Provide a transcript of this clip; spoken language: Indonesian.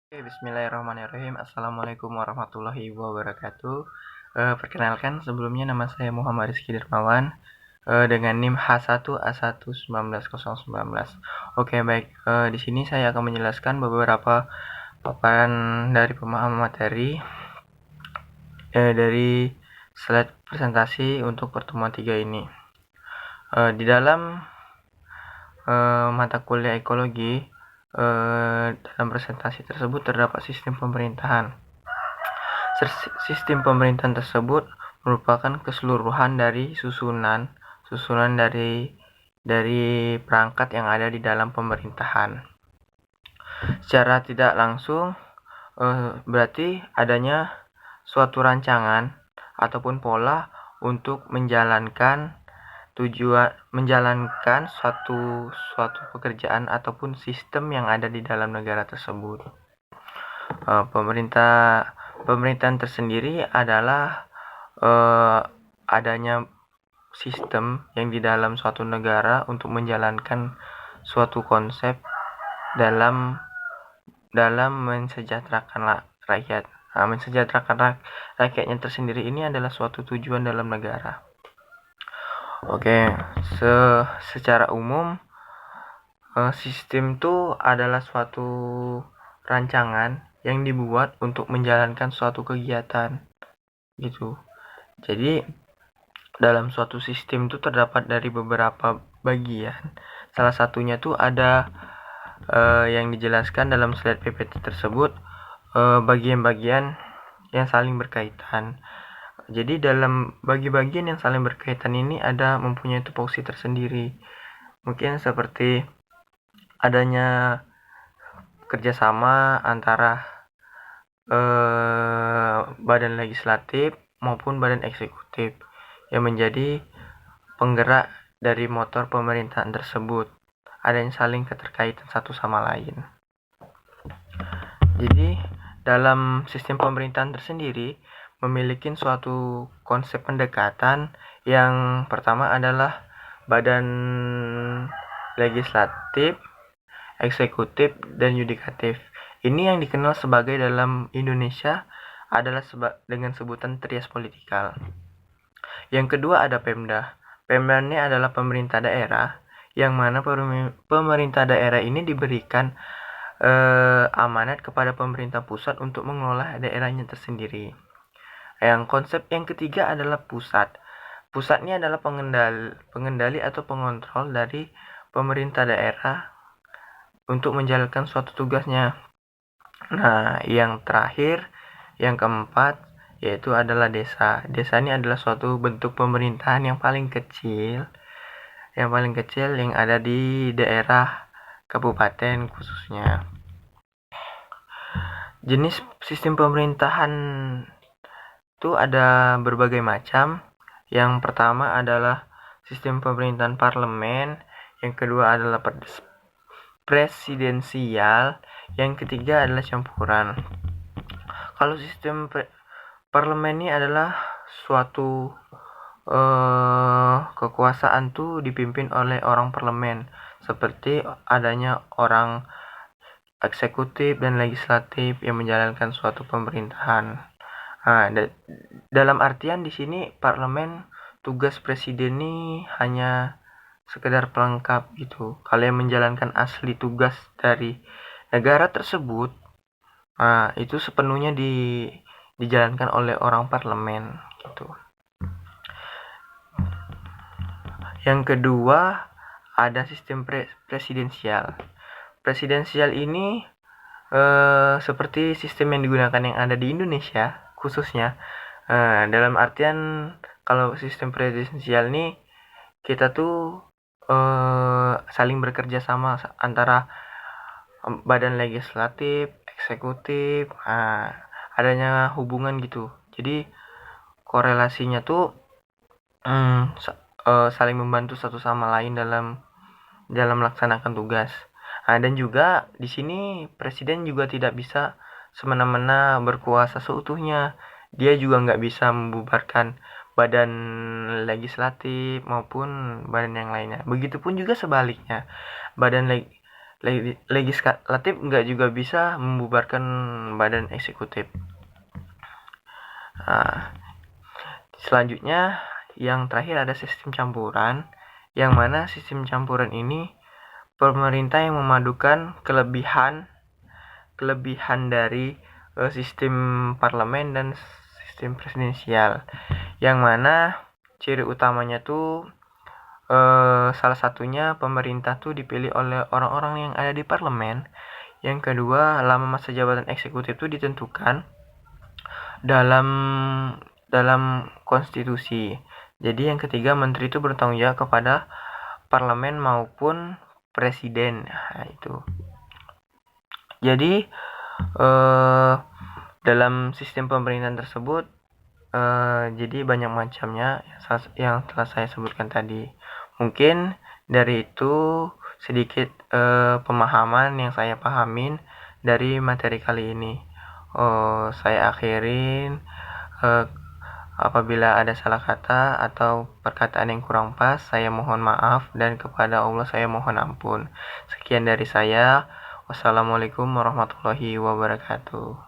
Oke, bismillahirrahmanirrahim. Assalamualaikum warahmatullahi wabarakatuh. Perkenalkan, sebelumnya nama saya Muhammad Rizky Dermawan dengan NIM H1A1190019. Oke, baik. Di sini saya akan menjelaskan beberapa paparan dari pemahaman materi dari slide presentasi untuk pertemuan 3 ini. Di dalam mata kuliah ekologi, dalam presentasi tersebut terdapat sistem pemerintahan. Sistem pemerintahan tersebut merupakan keseluruhan dari susunan dari perangkat yang ada di dalam pemerintahan. Secara tidak langsung berarti adanya suatu rancangan ataupun pola untuk menjalankan suatu pekerjaan ataupun sistem yang ada di dalam negara tersebut. Pemerintahan tersendiri adalah adanya sistem yang di dalam suatu negara untuk menjalankan suatu konsep dalam mensejahterakan rakyat. Mensejahterakan rakyatnya tersendiri ini adalah suatu tujuan dalam negara. Oke, secara umum sistem itu adalah suatu rancangan yang dibuat untuk menjalankan suatu kegiatan gitu. Jadi dalam suatu sistem itu terdapat dari beberapa bagian. Salah satunya tuh ada yang dijelaskan dalam slide PPT tersebut, bagian-bagian yang saling berkaitan. Jadi dalam bagian yang saling berkaitan ini ada mempunyai tupoksi tersendiri. Mungkin seperti adanya kerjasama antara badan legislatif maupun badan eksekutif yang menjadi penggerak dari motor pemerintahan tersebut. Ada yang saling keterkaitan satu sama lain. Jadi dalam sistem pemerintahan tersendiri memiliki suatu konsep pendekatan. Yang pertama adalah badan legislatif, eksekutif, dan yudikatif. Ini yang dikenal sebagai dalam Indonesia adalah dengan sebutan trias politikal. Yang kedua ada Pemda. Pemda ini adalah pemerintah daerah, yang mana pemerintah daerah ini diberikan amanat kepada pemerintah pusat untuk mengelola daerahnya tersendiri. Yang konsep yang ketiga adalah pusat. Pusat ini adalah pengendali atau pengontrol dari pemerintah daerah untuk menjalankan suatu tugasnya. Nah, yang terakhir, yang keempat, yaitu adalah desa. Desa ini adalah suatu bentuk pemerintahan yang paling kecil yang ada di daerah kabupaten khususnya. Jenis sistem pemerintahan itu ada berbagai macam. Yang pertama adalah sistem pemerintahan parlemen, yang kedua adalah presidensial, yang ketiga adalah campuran. Kalau sistem parlemen ini adalah suatu kekuasaan tuh dipimpin oleh orang parlemen, seperti adanya orang eksekutif dan legislatif yang menjalankan suatu pemerintahan. Nah, dalam artian di sini parlemen, tugas presiden ini hanya sekedar pelengkap gitu. Kalau yang menjalankan asli tugas dari negara tersebut, itu sepenuhnya dijalankan oleh orang parlemen gitu. Yang kedua ada sistem presidensial. Presidensial ini seperti sistem yang digunakan yang ada di Indonesia khususnya. Dalam artian kalau sistem presidensial ini kita tuh saling bekerja sama antara badan legislatif, eksekutif, adanya hubungan gitu. Jadi korelasinya tuh saling membantu satu sama lain dalam melaksanakan tugas. Dan juga di sini presiden juga tidak bisa semena-mena berkuasa seutuhnya. Dia juga nggak bisa membubarkan badan legislatif maupun badan yang lainnya. Begitupun juga sebaliknya, badan Legislatif nggak juga bisa membubarkan badan eksekutif. Nah, selanjutnya yang terakhir ada sistem campuran, yang mana sistem campuran ini pemerintah yang memadukan kelebihan dari sistem parlemen dan sistem presidensial, yang mana ciri utamanya tuh salah satunya pemerintah tuh dipilih oleh orang-orang yang ada di parlemen. Yang kedua, lama masa jabatan eksekutif itu ditentukan dalam konstitusi. Jadi yang ketiga, menteri itu bertanggung jawab kepada parlemen maupun presiden. Nah, itu. Jadi dalam sistem pemerintahan tersebut jadi banyak macamnya yang telah saya sebutkan tadi. Mungkin dari itu sedikit pemahaman yang saya pahamin dari materi kali ini. Saya akhirin. Apabila ada salah kata atau perkataan yang kurang pas, saya mohon maaf, dan kepada Allah saya mohon ampun. Sekian dari saya. Wassalamualaikum warahmatullahi wabarakatuh.